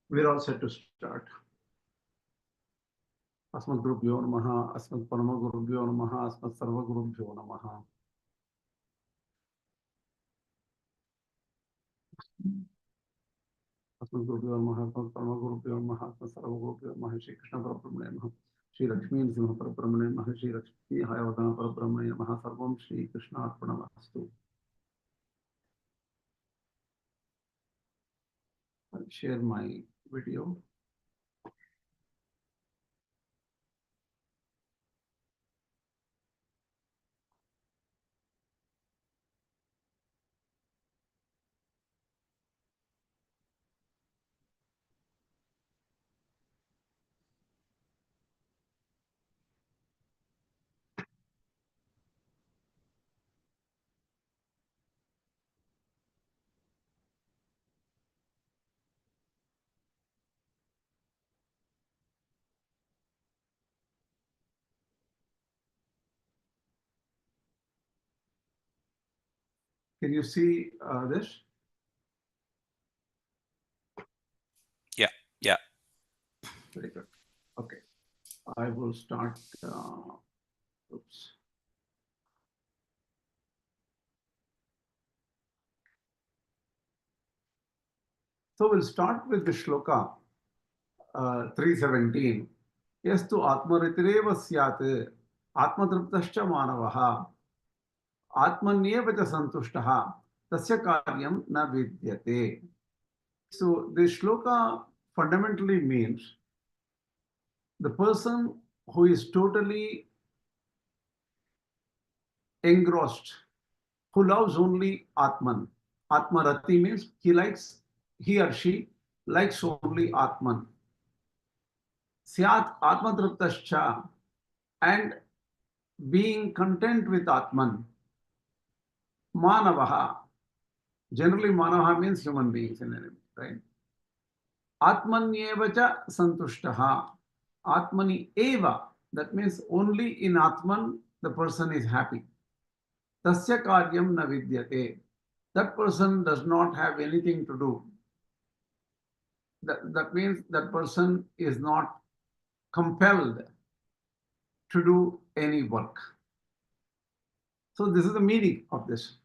We're all set to start. Asmat Gurubhyo Namaha, Asmat Parama Gurubhyo Namaha, Asmat Sarva Gurubhyo Namaha. Asmat Gurubhyo Namaha, Asmat Parama Gurubhyo Namaha, Asmat Sarva Gurubhyo Namaha, Śrī Krishna Parabrahmane Namaha, Śrī Lakshmi Nrsimha Parabrahmane Namaha, Śrī Lakshmi Hayavadana Parabrahmane Namaha, Sarvam Śrī Krishna Arpanamastu. I'll share my video. Can you see this? Yeah. Very good. Okay. I will start. Oops. So we'll start with the shloka 317. Yastu Ātma-rati syat Ātma-triptascha manavaha Ātmanyeva cha santushtaha tasya karyam na vidyate. So this shloka fundamentally means the person who is totally engrossed, who loves only Ātman. Ātma-rati means he or she likes only Ātman. Syat Ātma-triptascha, and being content with Ātman. Manavaha, generally Manavaha means human beings in enemy, right? Ātmanyeva cha santushtaha, Ātmani eva, that means only in Ātman the person is happy. Tasya karyam na vidyate, that person does not have anything to do. That means that person is not compelled to do any work. So this is the meaning of this.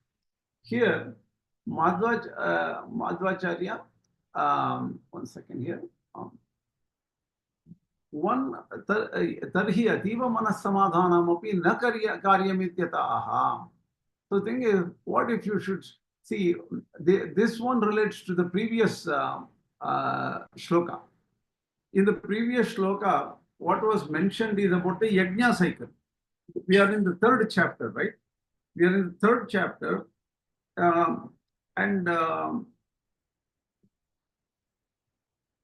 Here, Madhvācārya, one second here. Tarhi atīva manas samadhanam api na karyamityataha. So the thing is, what if you should see, this one relates to the previous shloka. In the previous shloka, what was mentioned is about the Yajña cycle. We are in the third chapter, right? We are in the third chapter.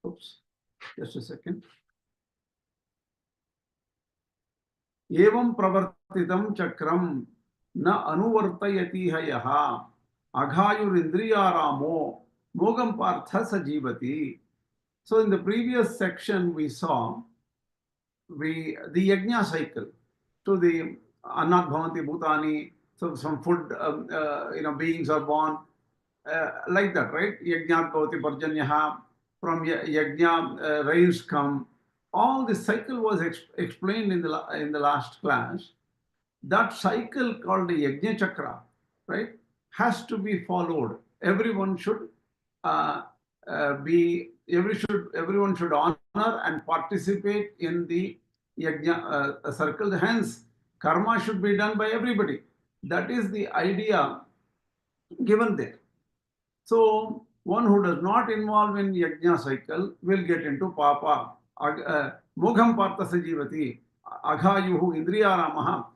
Oops, just a second. Evam pravartitam chakram na anuvartayati hayaha aghayur indriyaramo mogam partha sajivati. So in the previous section we saw the Yajña cycle. So the Annat Bhavanti Bhutani, so some food, beings are born, like that, right? Yajñat Bhavati Parjanyaha, from Yajña, rains come. All this cycle was explained in the last class. That cycle called the Yajña-cakra, right, has to be followed. Everyone should everyone should honor and participate in the Yajña circle. Hence, karma should be done by everybody. That is the idea given there. So one who does not involve in Yajña cycle will get into papa. Mugham partha sajivati, aghayuhu indriyaramaha.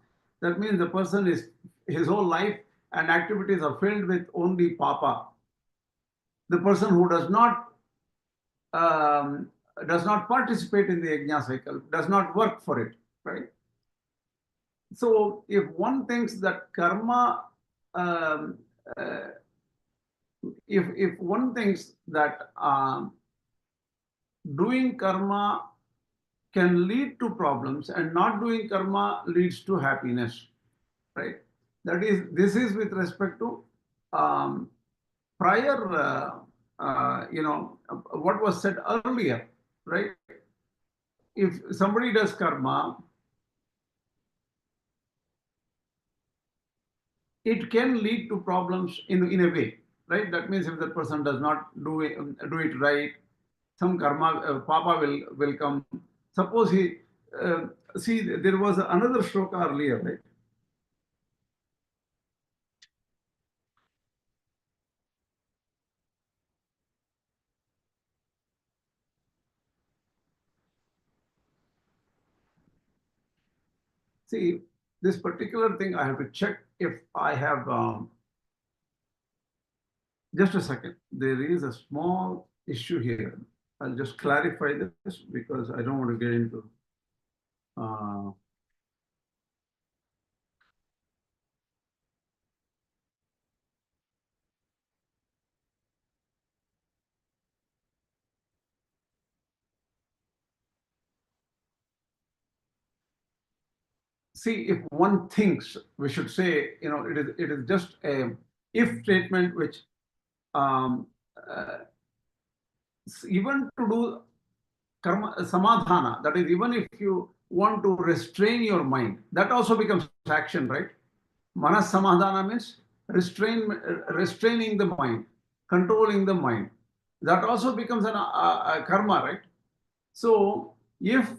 That means the person is, his whole life and activities are filled with only papa. The person who does not participate in the Yajña cycle, does not work for it, right? So if one thinks that karma, if one thinks that doing karma can lead to problems and not doing karma leads to happiness, right? This is with respect to prior what was said earlier, right? If somebody does karma, it can lead to problems in a way, right? That means if that person does not do it right, some karma, papa will come. Suppose he, see, there was another shloka earlier, right? See, this particular thing, I have to check if I have, just a second. There is a small issue here. I'll just clarify this because I don't want to get into. Uh, See, if one thinks, we should say, it is just a if statement which, um, uh, even to do karma samadhana, that is, even if you want to restrain your mind, that also becomes action, right? Manas samadhana means restraining the mind, controlling the mind. That also becomes a karma, right? So if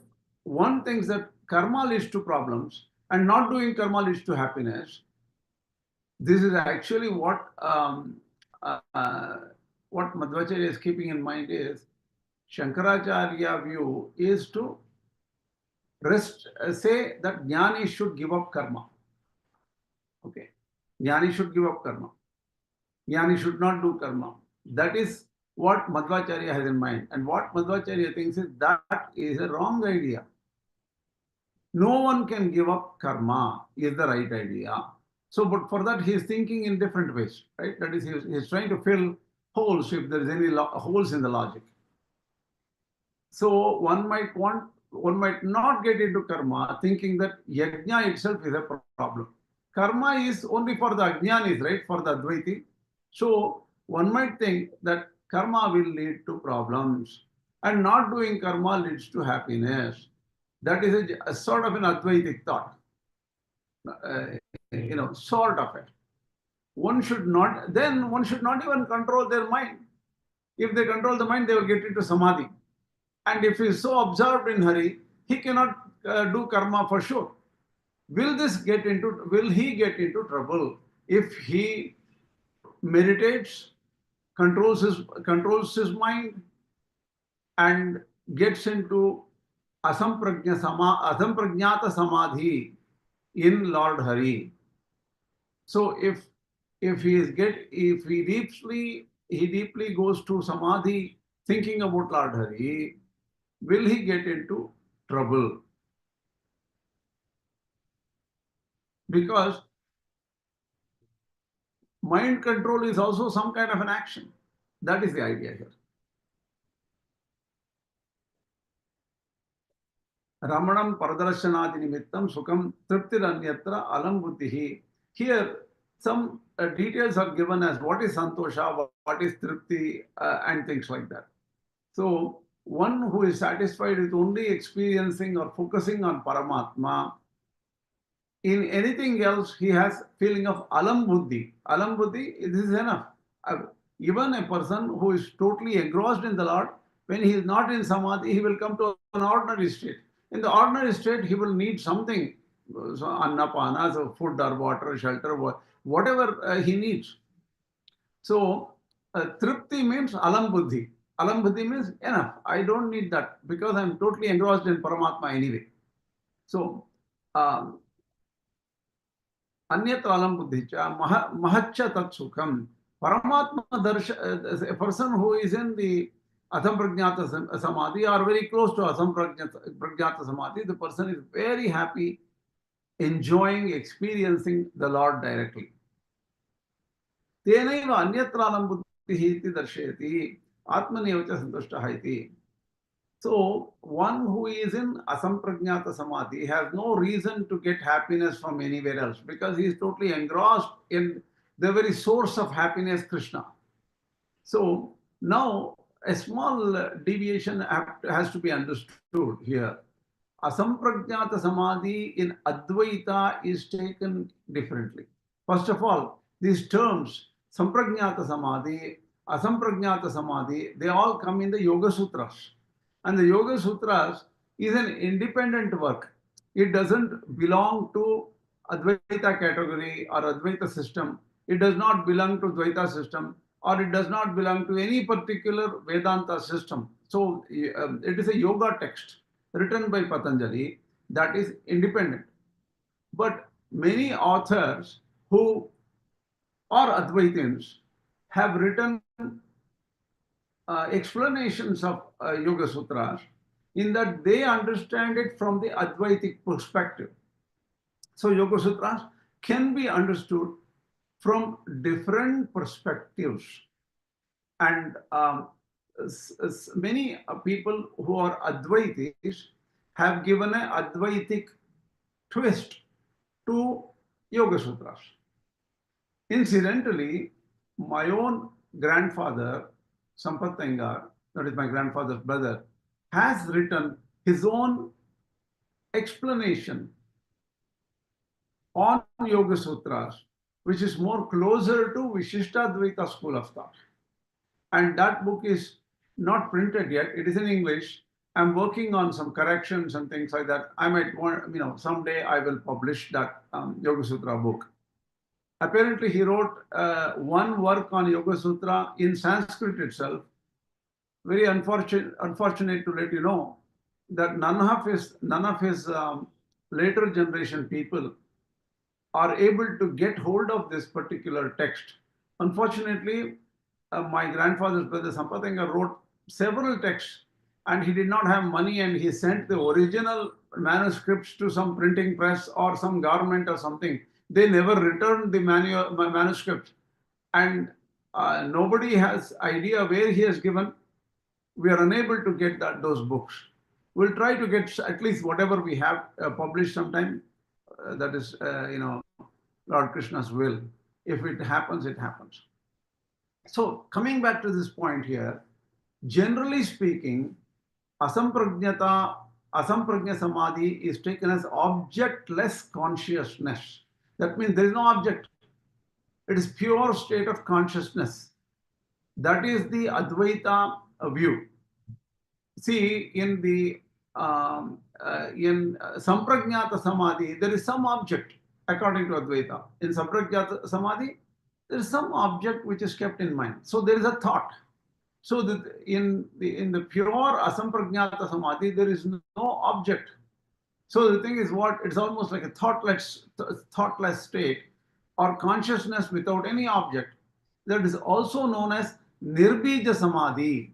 one thinks that karma leads to problems and not doing karma leads to happiness, this is actually what Madhvācārya is keeping in mind is Śaṅkarācārya view is to say that Jnani should give up karma. Okay, Jnani should give up karma. Jnani should not do karma. That is what Madhvācārya has in mind, and what Madhvācārya thinks is that is a wrong idea. No one can give up karma is the right idea. So, but for that he is thinking in different ways, right? That is, he is trying to fill holes if there is any holes in the logic. So one might not get into karma thinking that yajna itself is a problem. Karma is only for the ajnanis, right? For the Advaiti. So one might think that karma will lead to problems and not doing karma leads to happiness. That is a sort of an Advaitic thought, sort of it. One should not even control their mind. If they control the mind, they will get into Samādhi. And if he is so absorbed in Hari, he cannot do karma for sure. Will he get into trouble if he meditates, controls his mind, and gets into asamprajñāta samadhi in Lord Hari? So if he deeply goes to samadhi thinking about Lord Hari, will he get into trouble? Because mind control is also some kind of an action. That is the idea here. Ramanam paradarashanadi nimittam sukham triptiranyatra alam buddhihi. Here, some details are given as what is santosha, what is tripti, and things like that. So, one who is satisfied with only experiencing or focusing on Paramatma, in anything else, he has feeling of alam buddhi. Alam buddhi, this is enough. Even a person who is totally engrossed in the Lord, when he is not in samadhi, he will come to an ordinary state. In the ordinary state, he will need something, so annapana, so food or water, shelter, whatever he needs. So, tripti means alam buddhi. Alam buddhi means enough. I don't need that because I'm totally engrossed in Paramatma anyway. So, Anyatra alam buddhicha mahaccha tat sukham. Paramatma a person who is in the asamprajñāta samadhi or very close to asamprajñāta samadhi, the person is very happy, enjoying, experiencing the Lord directly. Tenaiva anyatra alam buddhihi iti darshayati atmaneva santushtaha iti. So one who is in asamprajñāta samadhi has no reason to get happiness from anywhere else because he is totally engrossed in the very source of happiness, Krishna. So Now, a small deviation has to be understood here. Asampragnata Samadhi in Advaita is taken differently. First of all, these terms, Sampragnata Samadhi, Asampragnata Samadhi, they all come in the Yoga Sutras. And the Yoga Sutras is an independent work. It doesn't belong to Advaita category or Advaita system. It does not belong to Dvaita system, or it does not belong to any particular Vedanta system. So it is a yoga text written by Patanjali that is independent. But many authors who are Advaitins have written explanations of Yoga Sutras in that they understand it from the Advaitic perspective. So Yoga Sutras can be understood from different perspectives. And many people who are Advaitis have given an Advaitic twist to Yoga Sutras. Incidentally, my own grandfather, Sampath Iyengar, that is my grandfather's brother, has written his own explanation on Yoga Sutras, which is more closer to Vishishtadvaita school of thought. And that book is not printed yet. It is in English. I'm working on some corrections and things like that. I might want, someday I will publish that Yoga Sutra book. Apparently, he wrote one work on Yoga Sutra in Sanskrit itself. Very unfortunate to let you know that none of his later generation people are able to get hold of this particular text. Unfortunately, my grandfather's brother Sampath Iyengar wrote several texts, and he did not have money, and he sent the original manuscripts to some printing press or some government or something. They never returned the manuscripts, and nobody has idea where he has given. We are unable to get those books. We'll try to get at least whatever we have published sometime. That is, Lord Krishna's will. If it happens, it happens. So coming back to this point here, generally speaking, asamprajna samadhi is taken as objectless consciousness. That means there is no object. It is pure state of consciousness. That is the Advaita view. See, in the Samprajnata Samadhi, there is some object according to Advaita. In Samprajnata Samadhi, there is some object which is kept in mind. So there is a thought. So that in the pure Asamprajnata Samadhi, there is no object. So the thing is what? It's almost like a thoughtless state or consciousness without any object. That is also known as Nirbija Samadhi.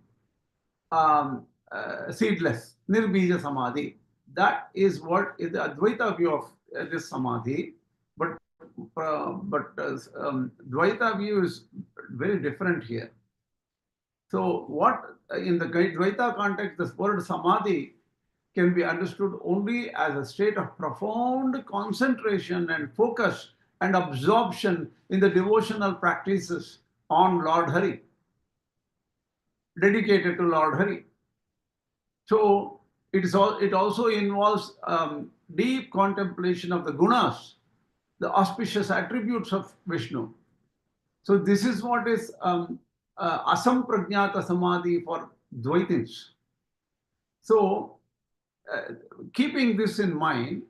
Seedless, Nirbija Samadhi. That is what is the Advaita view of this Samadhi. But Dvaita view is very different here. So what in the Dvaita context, this word Samadhi can be understood only as a state of profound concentration and focus and absorption in the devotional practices on Lord Hari, dedicated to Lord Hari. So it also involves deep contemplation of the gunas, the auspicious attributes of Vishnu. So this is what is asamprajnata samadhi for Dvaitins. So keeping this in mind,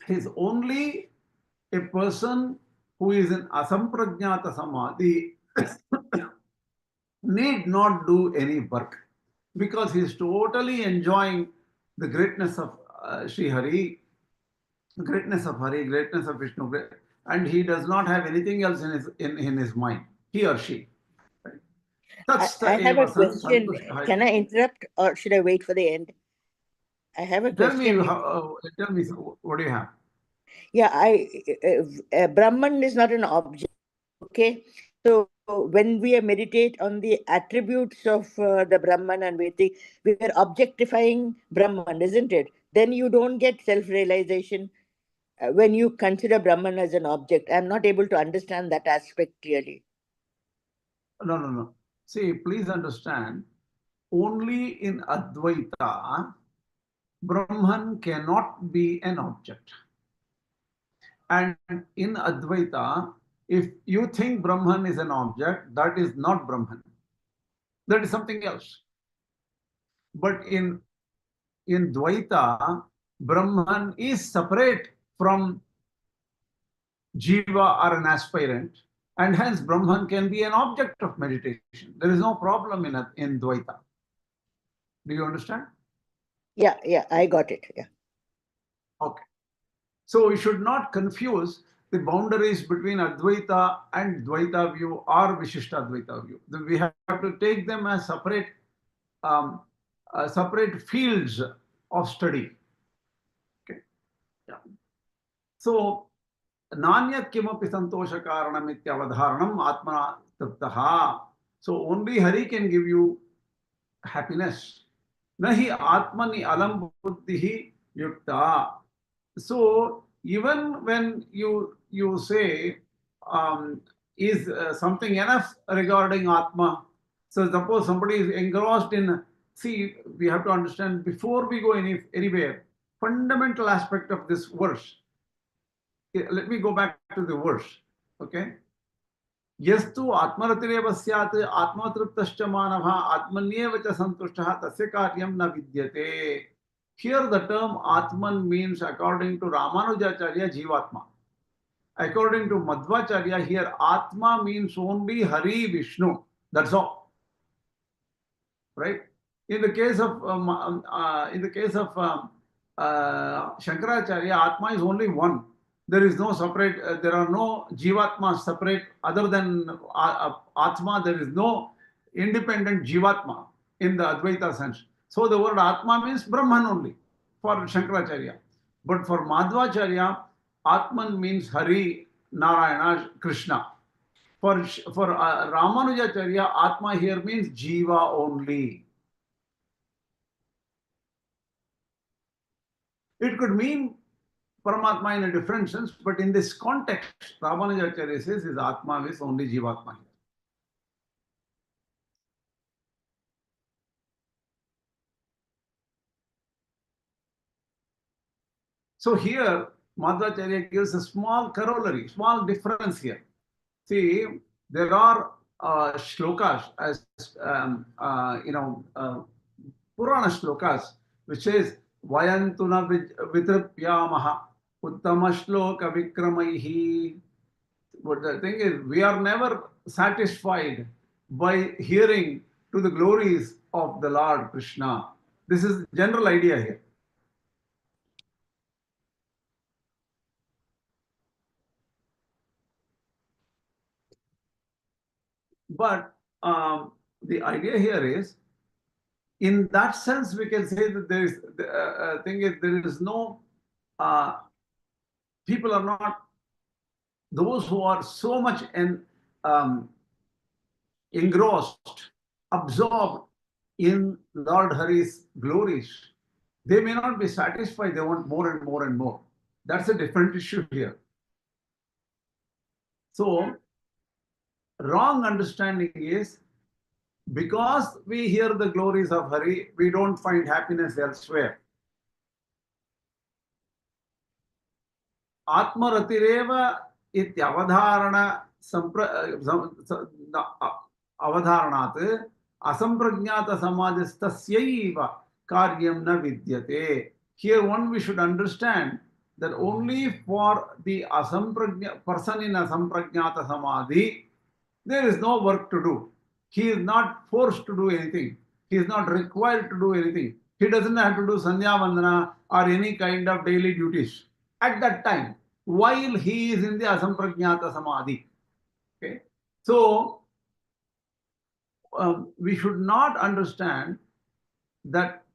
is only a person who is in asamprajnata samadhi need not do any work, because he is totally enjoying the greatness of Śrī Hari, greatness of Hari, greatness of Vishnu, and he does not have anything else in his mind, he or she. Right? I have a question. Can I interrupt, or should I wait for the end? I have a question. Tell me, what do you have? Yeah, Brahman is not an object. Okay, so when we meditate on the attributes of the Brahman and Vedic, we are objectifying Brahman, isn't it? Then you don't get self-realization when you consider Brahman as an object. I'm not able to understand that aspect clearly. No. See, please understand, only in Advaita, Brahman cannot be an object. And in Advaita, if you think Brahman is an object, that is not Brahman. That is something else. But in Dvaita, Brahman is separate from Jiva or an aspirant, and hence Brahman can be an object of meditation. There is no problem in Dvaita. Do you understand? Yeah, I got it. Yeah. Okay. So we should not confuse the boundaries between Advaita and Dvaita view or Vishishta Dvaita view. We have to take them as separate fields of study. Okay. Yeah. So, Nanyat kimapi santosha karanam ityavadharanam atmana taptaha. So only Hari can give you happiness. Nahi atmani alam buddhihi yukta. So even when you say is something enough regarding Atma. So suppose somebody is engrossed in, see, we have to understand before we go anywhere, fundamental aspect of this verse. Let me go back to the verse. Okay. Yastu Ātma-rati syat atma-triptascha manavah atmanyeva cha santushtaha tasya karyam na vidyate. Here the term Atman means, according to Rāmānujārya, Jivatma. According to Madhvācārya, here Atma means only Hari Viṣṇu. That's all. Right? In the case of Śaṅkarācārya, Atma is only one. There is no separate, there are no Jivatma separate other than Atma. There is no independent Jivatma in the Advaita sense. So the word Atma means Brahman only for Śaṅkarācārya. But for Madhvācārya, Atman means Hari, Narayana, Krishna. For Ramanuja.org, Atma here means Jiva only. It could mean Paramatma in a different sense, but in this context, Ramanuja.org says his Atma is only Jivatma here. So here, Madhvācārya gives a small corollary, small difference here. See, there are shlokas, as Purana shlokas, which says, Vayantuna vitrapyamaha uttama shloka vikramaihi. But the thing is, we are never satisfied by hearing to the glories of the Lord Krishna. This is the general idea here. But the idea here is, in that sense, we can say that there is there is no people are not those who are so much engrossed, absorbed in Lord Hari's glories. They may not be satisfied. They want more and more and more. That's a different issue here. So, wrong understanding is, because we hear the glories of Hari, we don't find happiness elsewhere. Ātma-rati ityavadharana avadharanat asamprajñāta samādhistasyaiva karyam na vidyate. Here one we should understand that only for the person in asamprajñāta samadhi, there is no work to do. He is not forced to do anything. He is not required to do anything. He doesn't have to do sandhya vandana or any kind of daily duties at that time, while he is in the asamprajñāta samadhi. Okay? So, we should not understand that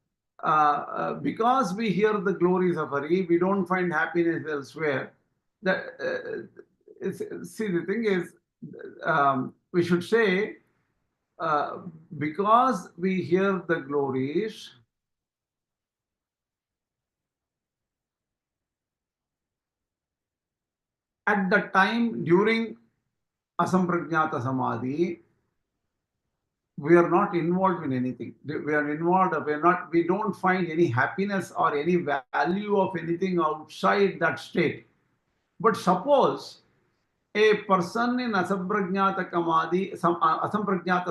because we hear the glories of Hari, we don't find happiness elsewhere. That see, the thing is, we should say, because we hear the glories, at the time during asamprajñāta samadhi, we are not involved in anything. We don't find any happiness or any value of anything outside that state. But suppose a person in asamprajnata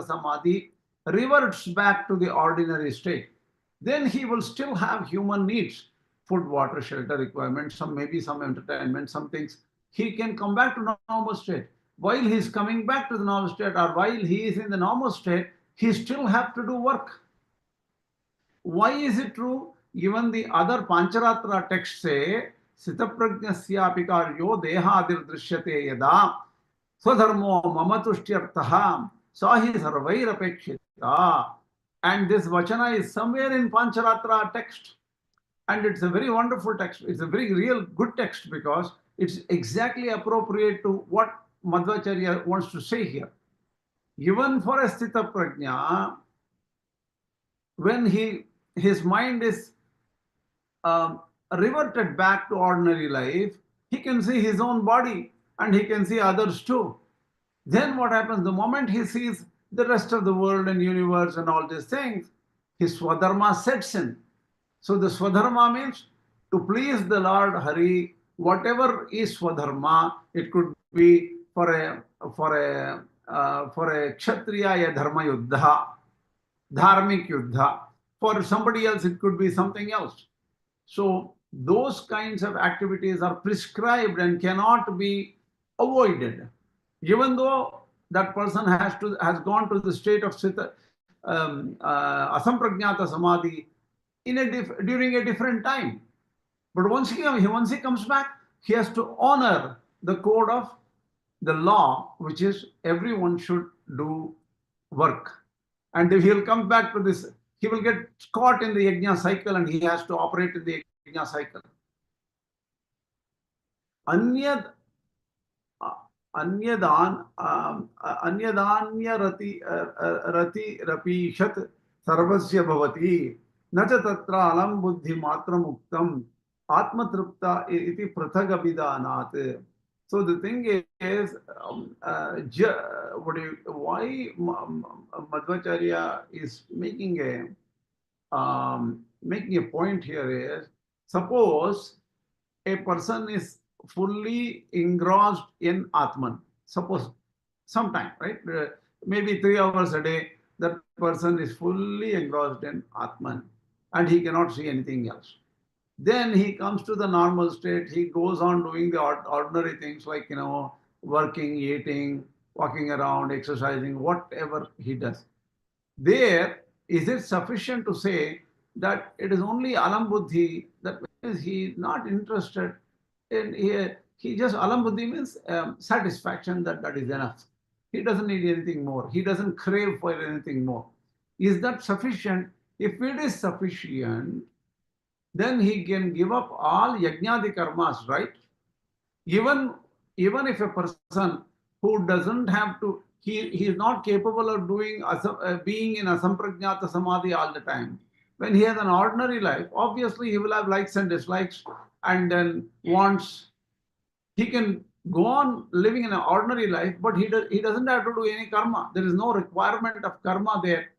samadhi reverts back to the ordinary state, then he will still have human needs, food, water, shelter requirements, maybe some entertainment, some things. He can come back to normal state. While he is coming back to the normal state, or while he is in the normal state, he still have to do work. Why is it true? Even the other Pancharatra texts say, Sitaprajnasyapi karyo dehadir drishyate yada svadharmo mamatushtyartaha sahi sarvairapekshita. And this vachana is somewhere in Pancharatra text. And it's a very wonderful text. It's a very real good text because it's exactly appropriate to what Madhvācārya wants to say here. Even for a Sthita Prajna, when his mind is reverted back to ordinary life, he can see his own body and he can see others too. Then what happens? The moment he sees the rest of the world and universe and all these things, his svadharma sets in. So the svadharma means to please the Lord Hari, whatever is svadharma, it could be for a kshatriya dharma yuddha, dharmic yuddha. For somebody else, it could be something else. So those kinds of activities are prescribed and cannot be avoided. Even though that person has gone to the state of asamprajnata samadhi during a different time. But once he comes back, he has to honor the code of the law, which is everyone should do work. And if he'll come back to this, he will get caught in the yajna cycle and he has to operate in the yajna cycle. Ātma-rati rapishat sarvasya bhavati nacha tatra alam buddhi matra muktam Ātma-tripta iti prathagabhidanāt. So the thing is, why Madhvācārya is making a point here is, suppose a person is fully engrossed in Ātman. Suppose sometime, right? Maybe 3 hours a day, that person is fully engrossed in Ātman and he cannot see anything else. Then he comes to the normal state. He goes on doing the ordinary things like, working, eating, walking around, exercising, whatever he does. There, is it sufficient to say that it is only alam buddhi, that means he is not interested in, he just, alam buddhi means satisfaction, that is enough. He doesn't need anything more. He doesn't crave for anything more. Is that sufficient? If it is sufficient, then he can give up all yajñādi karmas, right? Even if a person who doesn't have to, he is not capable of doing being in asamprajnata samadhi all the time. When he has an ordinary life, obviously he will have likes and dislikes and then wants. He can go on living in an ordinary life, but he doesn't have to do any karma. There is no requirement of karma there.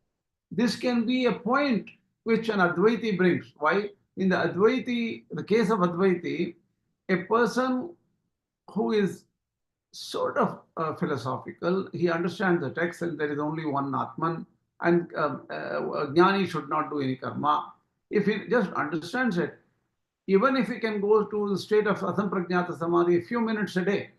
This can be a point which an Advaiti brings. Why? In the Advaiti, the case of Advaiti, a person who is sort of philosophical, he understands the text and there is only one Ātman, and Jñānī should not do any karma. If he just understands it, even if he can go to the state of asamprajnata samadhi a few minutes a day,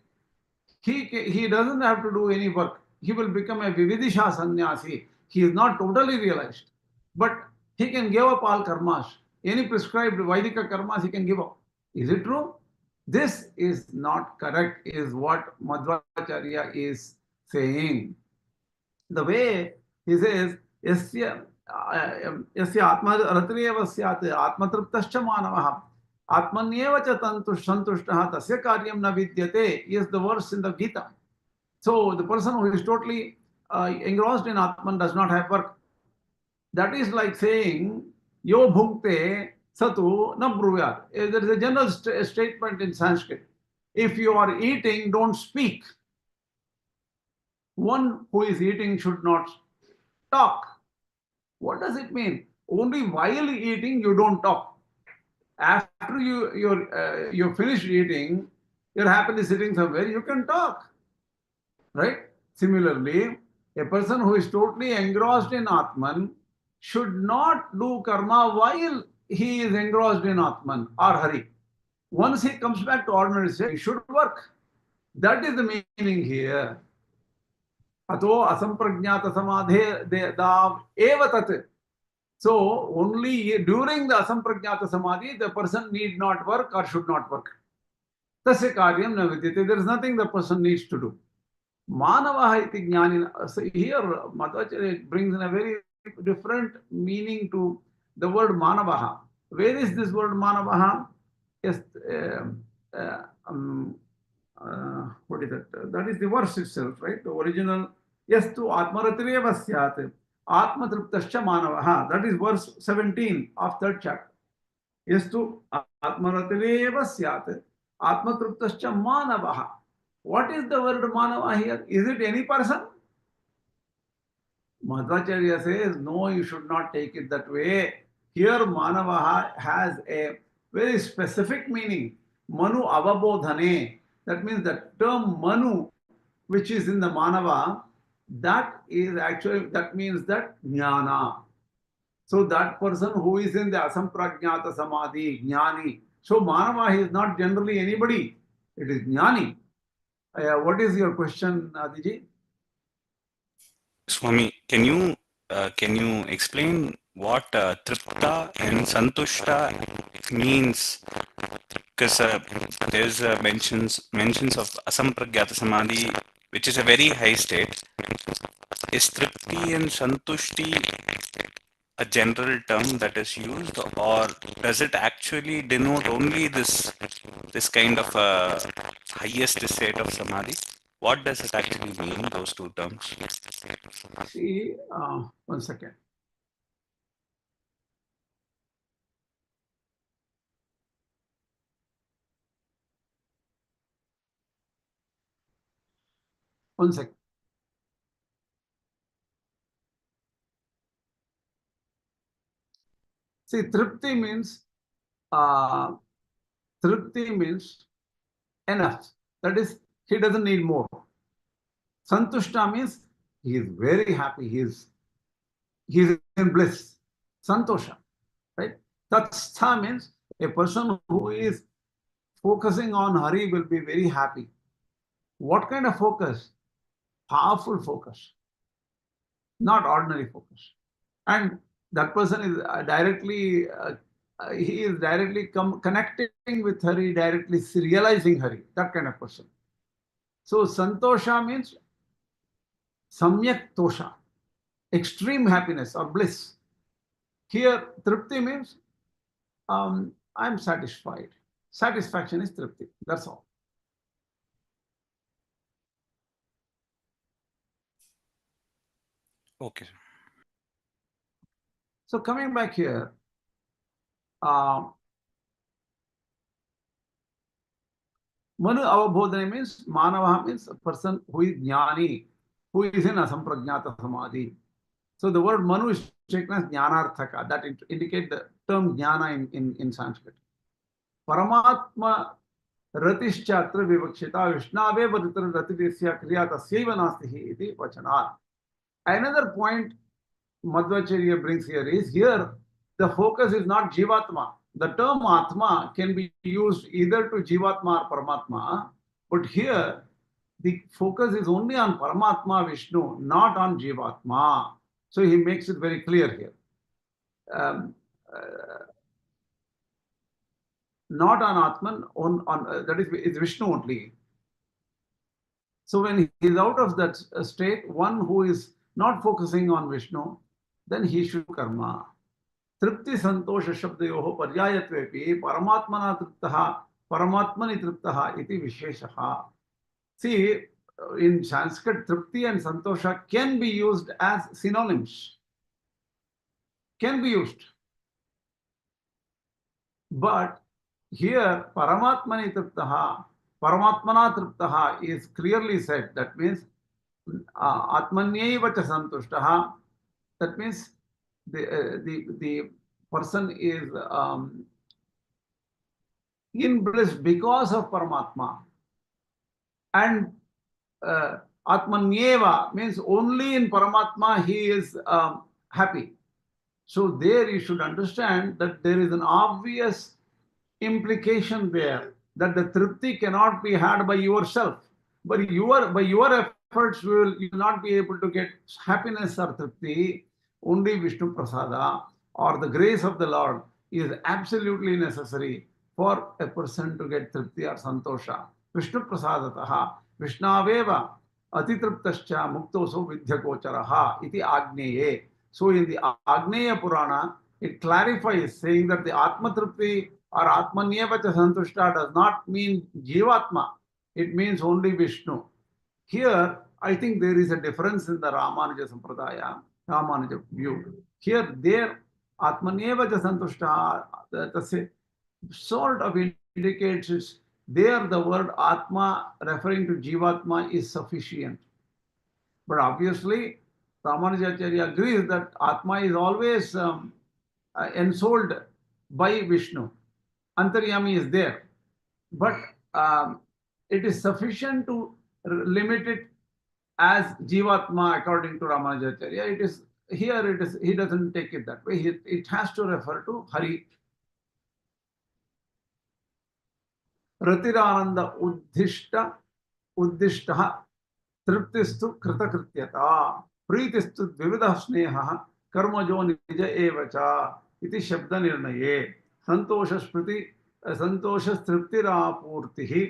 he doesn't have to do any work. He will become a vividisha sannyasi. He is not totally realized, but he can give up all karmas. Any prescribed Vaidika karmas he can give up. Is it true? This is not correct, is what Madhvācārya is saying. The way he says, Yasya Ātma-rati syat Ātma-triptascha manavah Ātmanyeva cha santushtaha tasya karyam na vidyate is the verse in the Gita. So the person who is totally engrossed in Ātman does not have work. That is like saying, Yo bhukte satu na bruyat. There is a general statement in Sanskrit. If you are eating, don't speak. One who is eating should not talk. What does it mean? Only while eating you don't talk. After you finish eating, you're happily sitting somewhere, you can talk. Right? Similarly, a person who is totally engrossed in Ātman should not do karma while he is engrossed in Ātman or Hari. Once he comes back to ordinary state, he should work. That is the meaning here. Ato asampragnata samadhe dav eva tat. So only during the asampragnata samadhi, the person need not work or should not work. Tasya karyam na vidyate. There is nothing the person needs to do. Manavaha iti jnānī. So here, Madhvācārya brings in a very different meaning to the word manavaha. Where is this word manavaha? Yes, what is that? That is the verse itself, right? The original. Yes, tu Ātma-rati syāt. Ātma-triptascha manavaha. That is verse 17 of third chapter. Yes, tu Ātma-rati syāt. Ātma-triptascha manavaha. What is the word manava here? Is it any person? Madhvācārya says, no, you should not take it that way. Here, manava has a very specific meaning. Manu avabodhane. That means the term manu, which is in the manava, that means that jnana. So that person who is in the asampragnata samadhi, jnānī. So manava is not generally anybody. It is jnānī. What is your question, Adiji? Swami, can you explain what tripta and santushta means? Because there's mentions of asampragyata samadhi, which is a very high state. Is tripti and santushti a general term that is used, or does it actually denote only this kind of highest state of samadhi? What does it actually mean, those two terms? See, 1 second. One second. See, tripti means enough. That is, he doesn't need more. Santushta means he is very happy. He is in bliss. Santosha, right? Tatstha means a person who is focusing on Hari will be very happy. What kind of focus? Powerful focus, not ordinary focus. And that person is directly connecting with Hari, directly realizing Hari, that kind of person. So santosha means samyak tosha, extreme happiness or bliss. Here tripti means I'm satisfied. Satisfaction is tripti. That's all. Okay. So coming back here, Manu avabodhane means manava means a person who is jnānī, who is in asampragnata samadhi. So the word manu is taken as jnanarthaka. That indicates the term jnana in Sanskrit. Paramatma ratischatra vivakshita vishnave varitra rativisya kriya tasyaiva nastihi iti vachanat. Another point Madhvācārya brings here is, here the focus is not jivatma. The term Atma can be used either to jivatma or Paramatma, but here the focus is only on Paramatma Vishnu, not on jivatma. So he makes it very clear here. Not on Atman, that is, it's Vishnu only. So when he is out of that state, one who is not focusing on Vishnu, then he should karma. Tripti santosha shabdayoho paryayatvepi paramatmana triptaha paramatmani triptaha iti visheshaha. See, in Sanskrit, tripti and santosha can be used as synonyms. Can be used. But here, paramatmani triptaha, paramatmana triptaha is clearly said. That means atmanyeva cha santushtaha That means the person is in bliss because of Paramatma. And Atmanyeva means only in Paramatma he is happy. So there you should understand that there is an obvious implication there that the tripti cannot be had by yourself. But by your efforts, you will not be able to get happiness or tripti. Only Viṣṇu-prasāda or the grace of the Lord is absolutely necessary for a person to get tripti or santosha. Viṣṇu-prasādataha Viṣṇāveva atitriptascha muktoso vidhyakocharaha iti Agneye. So in the Agneya Purana, it clarifies saying that the Atma-tripti or Atmanyevacha santushta does not mean Jivatma. It means only Viṣṇu. Here, I think there is a difference in the Rāmānuja sampradaya, Rāmānuja view. Here, there, Atmanyevacha santushta, the sort of indicates is there the word Atma referring to Jivatma is sufficient. But obviously, Rāmānujārya agrees that Atma is always ensouled by Viṣṇu. Antaryami is there. But it is sufficient to limit it as Jivatma according to Rāmānujārya. It is he doesn't take it that way. It has to refer to Hari. Ratirananda uddishta triptistu kritakrityata pritistu dvividah sneha karmajo nija evacha iti shabda nirnaye santoshas triptirapurtihi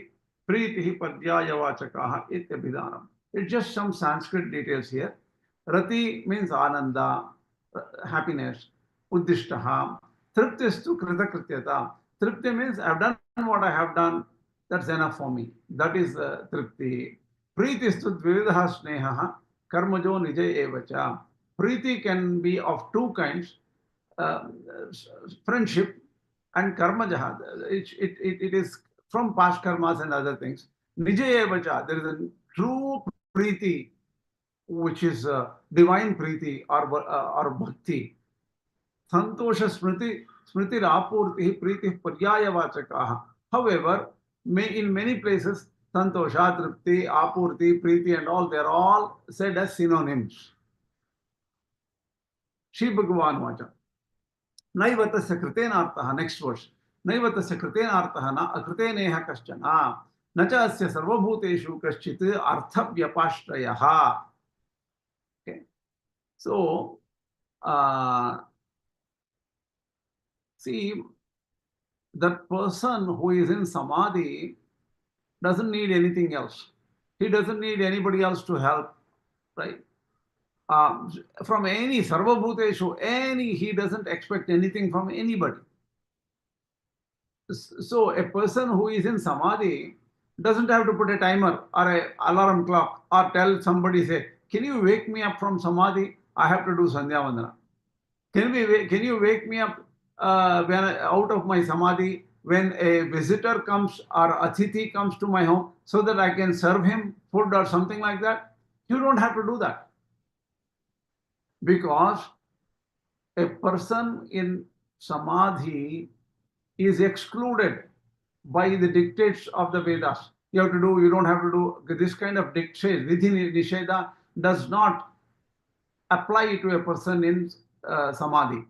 pritihi padyayavachakaha ityabhidanam. It's just some Sanskrit details here. Rati means ananda, happiness. Uddishtaha. Triptistu kritakrityata. Tripti means I've done what I have done. That's enough for me. That is tripti. Pritistu dvividah sneha karmajo nija evacha. Priti can be of two kinds. Friendship and karmajaha. It is from past karmas and other things. Nija evacha. There is a true priti, which is divine priti or bhakti. Santosha smriti rapurti priti paryayavachakaha. However, in many places, santosha, tripti, apurti, priti and all, they're all said as synonyms. Shri Bhagavan vacha. Naivatasya kritenartaha, next verse. Naivatasya kritenartaha na akriteneha kaschana. Nacha asya sarvabhuteshu kaschit artha vyapashtrayaha. Okay. So, see, that person who is in Samadhi doesn't need anything else. He doesn't need anybody else to help, right? From any sarvabhuteshu, he doesn't expect anything from anybody. So a person who is in Samadhi doesn't have to put a timer or an alarm clock or tell somebody, say, can you wake me up from Samadhi? I have to do Sandhya Vandana. Can you wake me up out of my Samadhi when a visitor comes or Atithi comes to my home so that I can serve him food or something like that? You don't have to do that. Because a person in Samadhi is excluded by the dictates of the Vedas. You don't have to do this kind of dictates. Vidhi Nisheda does not apply to a person in Samadhi.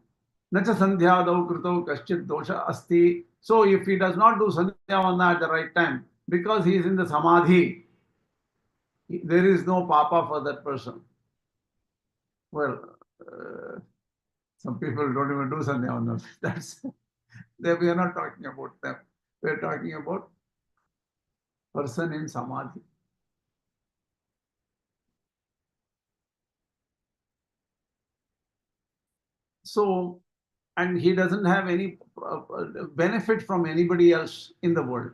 Nacha sandhyādau krito kaschit dosha asti. So if he does not do sandhya vandana at the right time, because he is in the Samadhi, there is no papa for that person. Well, some people don't even do sandhya vandana. We are not talking about them. We are talking about person in Samadhi. So, and he doesn't have any benefit from anybody else in the world.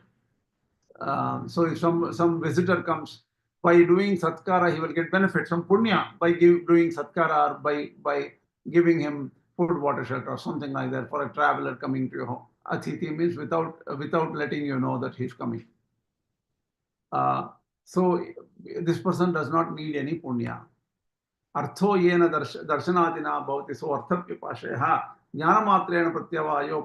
So if some visitor comes, by doing satkara, he will get benefit, some punya by doing satkara, or by giving him food, water, shelter, or something like that for a traveler coming to your home. Atithi means without letting you know that he's coming. So this person does not need any punya. अर्थो येन दर्शनादिना भवति सो अर्थव्यपाशयः ज्ञानमात्रेण प्रत्यवायो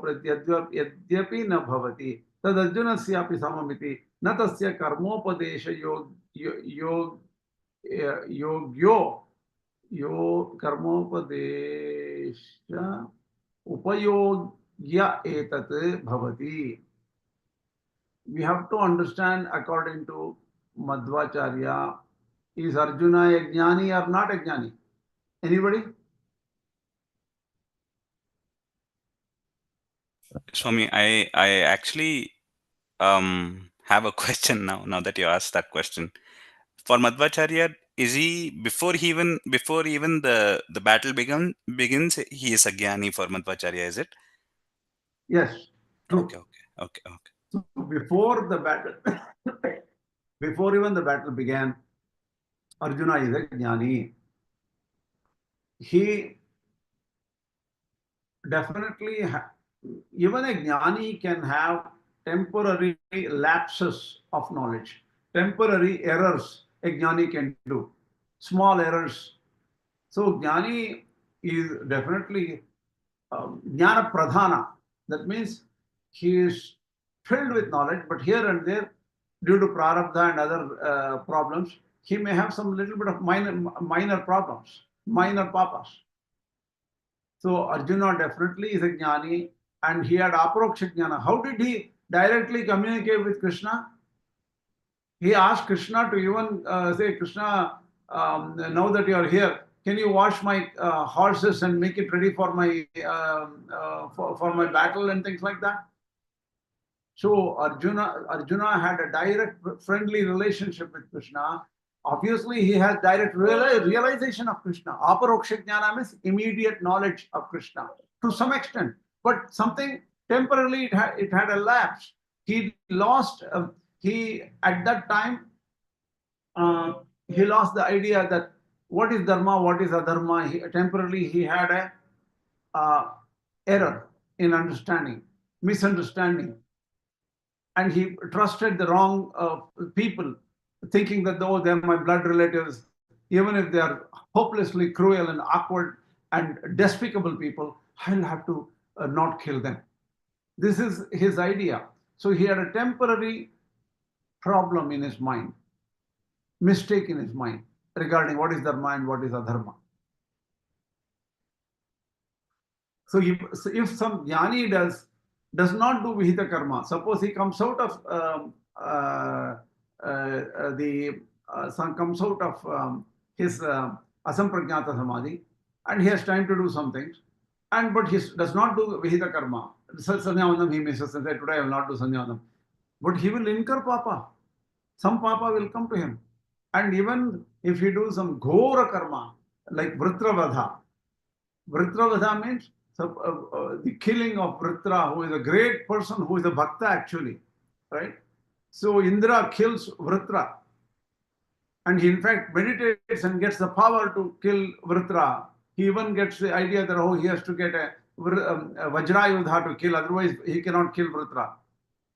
यद्यपि न भवति तदर्जुनस्यापि सममिति न तस्य कर्मोपदेश उपयोग्य एतत् भवति. We have to understand according to Madhvācārya, is Arjuna a Jñānī or not a Jñānī? Anybody? Swami, I actually have a question now that you asked that question. For Madhvācārya, is he before even the battle begins, he is a Jnani for Madhvācārya, is it? Yes, true. Okay. So before the battle, before even the battle began, Arjuna is a Jnānī. He definitely, even a Jnānī can have temporary lapses of knowledge, temporary errors a Jnānī can do, small errors. So Jnānī is definitely Jnana Pradhana. That means he is filled with knowledge, but here and there, due to Prārabdha and other problems, he may have some little bit of minor problems, minor papas. So Arjuna definitely is a Jnānī, and he had Aparoksha Jnana. How did he directly communicate with Krishna? He asked Krishna to even say, Krishna, now that you are here, can you wash my horses and make it ready for my for my battle and things like that? So Arjuna had a direct friendly relationship with Krishna. Obviously, he has direct realization of Krishna. Aparoksha Jnana means immediate knowledge of Krishna to some extent, but something temporarily it had a lapse. He lost. He at that time he lost the idea that what is dharma, what is adharma. Temporarily he had a error in understanding, misunderstanding, and he trusted the wrong people, thinking that though they're my blood relatives, even if they are hopelessly cruel and awkward and despicable people, I'll have to not kill them. This is his idea. So he had a temporary problem in his mind, mistake in his mind regarding what is dharma and what is adharma. So if some Jnani does not do Vihita karma, suppose he comes out of his asampragnata samadhi, and he has time to do some things, but he does not do Vihita karma. Sandhyavanam he misses and say, today I will not do Sandhyavanam. But he will incur papa. Some papa will come to him. And even if he do some ghora karma, like Vritravadha. Vritravadha means the killing of Vritra, who is a great person, who is a bhakta actually, right? So Indra kills Vritra, and he in fact meditates and gets the power to kill Vritra. He even gets the idea that he has to get a Vajrayudha to kill, otherwise he cannot kill Vritra.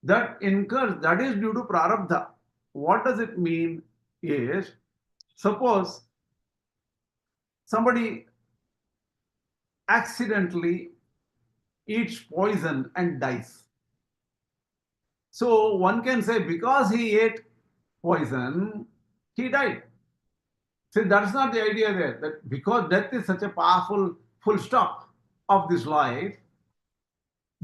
That is due to Prārabdha. What does it mean is, suppose somebody accidentally eats poison and dies. So one can say because he ate poison, he died. See, that's not the idea there, that because death is such a powerful full stop of this life,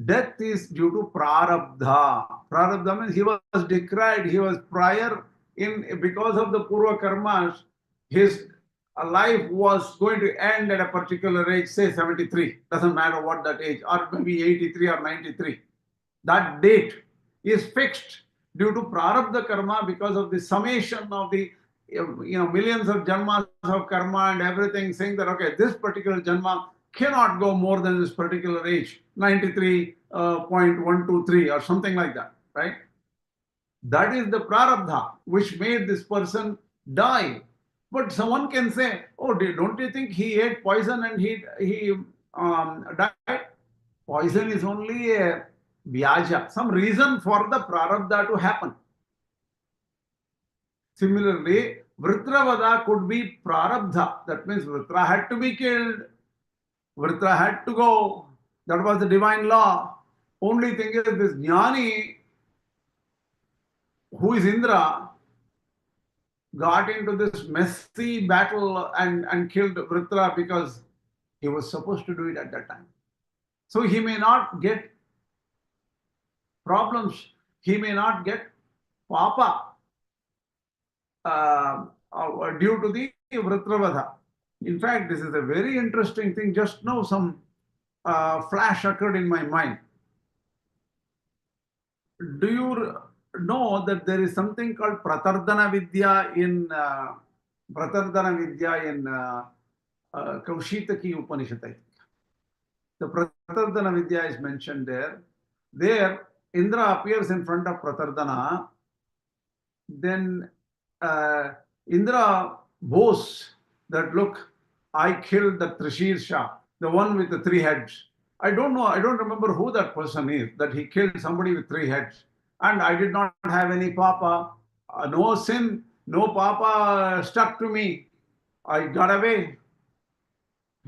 death is due to Prārabdha. Prārabdha means he was decried, he was prior because of the Purva karmas, his life was going to end at a particular age, say 73, doesn't matter what that age, or maybe 83 or 93. That date is fixed due to Prārabdha karma because of the summation of the millions of janmas of karma and everything, saying that, okay, this particular janma cannot go more than this particular age, 93.123 or something like that, right? That is the Prārabdha which made this person die. But someone can say, oh, don't you think he ate poison and he died? Poison is only a vyaja, some reason for the Prārabdha to happen. Similarly, Vritravada could be Prārabdha. That means Vritra had to be killed. Vritra had to go. That was the divine law. Only thing is this Jñānī, who is Indra, got into this messy battle and killed Vritra because he was supposed to do it at that time. So he may not get problems. He may not get papa due to the Vritravada. In fact, this is a very interesting thing. Just now some flash occurred in my mind. Do you know that there is something called Pratardana Vidya in Kaushitaki Upanishad? The Pratardana Vidya is mentioned there. There, Indra appears in front of Pratardana. Then Indra boasts that, look, I killed the Trishirsha, the one with the 3 heads. I don't know, I don't remember who that person is, that he killed somebody with 3 heads. And I did not have any papa, no sin, no papa stuck to me. I got away.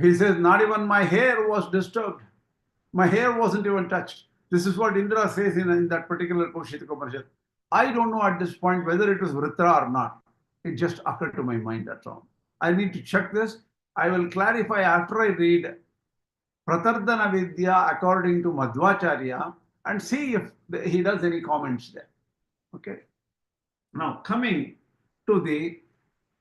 He says, not even my hair was disturbed. My hair wasn't even touched. This is what Indra says in that particular Kaushitaka Upanishad. I don't know at this point whether it was Vritra or not. It just occurred to my mind, that's all. I need to check this. I will clarify after I read Pratardana Vidya according to Madhvācārya and see if he does any comments there. Okay. Now coming to the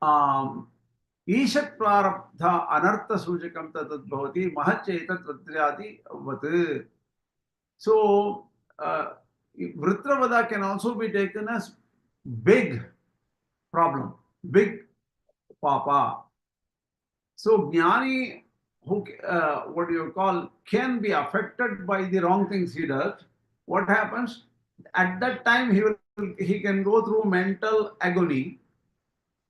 Ishat Prārabdha Anartha Sujakam Tatat Bhavati Mahachaitat Vadradi Vat. So Vritravada can also be taken as big problem, big papa. So Jñānī, who what do you call, can be affected by the wrong things he does. What happens? At that time he can go through mental agony,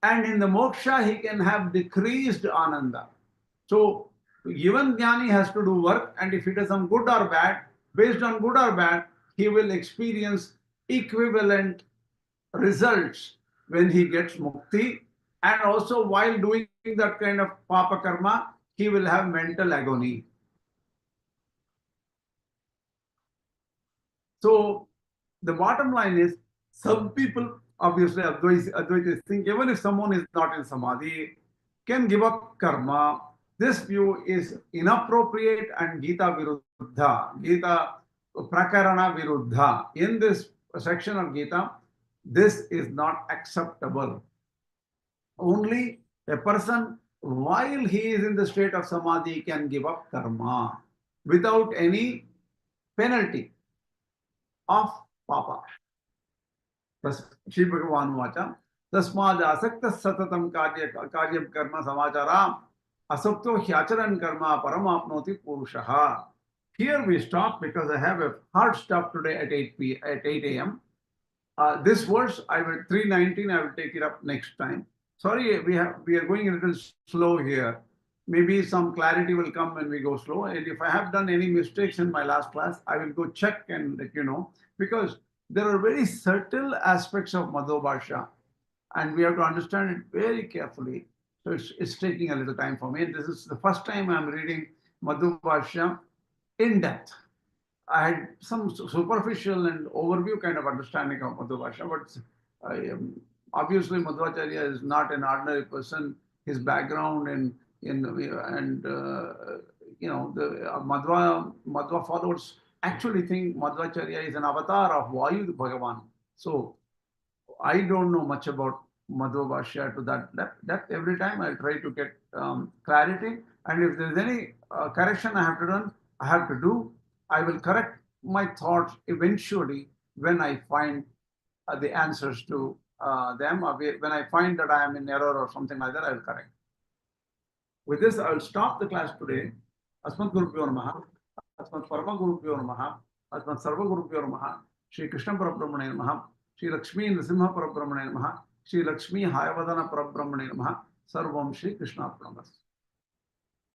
and in the moksha he can have decreased ananda. So even Jñānī has to do work, and if he does some good or bad, based on good or bad, he will experience equivalent results when he gets mukti, and also while doing that kind of papa karma, he will have mental agony. So the bottom line is, some people, obviously Advaita think even if someone is not in Samadhi, can give up karma. This view is inappropriate and Gita Viruddha, Gita Prakarana Viruddha. In this section of Gita, this is not acceptable. Only a person, while he is in the state of Samadhi, can give up karma without any penalty of papa. Śrī Bhagavan Vacha, Tasmād asakta satatam karyam karma samācāram asakto hyacharan karma paramapnoti purushaha. Here we stop because I have a hard stop today at 8 a.m. This verse, 319, I will take it up next time. Sorry, we are going a little slow here. Maybe some clarity will come when we go slow. And if I have done any mistakes in my last class, I will go check and let you know. Because there are very subtle aspects of Madhva-bhāṣya, and we have to understand it very carefully. So it's taking a little time for me. And this is the first time I'm reading Madhva-bhāṣya in depth. I had some superficial and overview kind of understanding of Madhva-bhāṣya, but obviously Madhvācārya is not an ordinary person. His background and you know, the Madhva followers actually think Madhvācārya is an avatar of Vayu Bhagavan. So I don't know much about Madhva-bhāṣya to that depth. Every time I try to get clarity, and if there is any correction I have to do, I will correct my thoughts eventually when I find the answers to them. When I find that I am in error or something like that, I will correct. With this, I will stop the class today. Asmat Gurubhyo Namaha, Asmat Parama Gurubhyo Namaha, Asmat Sarva Gurubhyo Namaha, Śrī Krishna Parabrahmane Namaha, Śrī Lakshmi Nrsimha Parabrahmane Namaha, Śrī Lakshmi Hayavadana Parabrahmane Namaha, Sarvam Śrī Krishna Parabrahmane.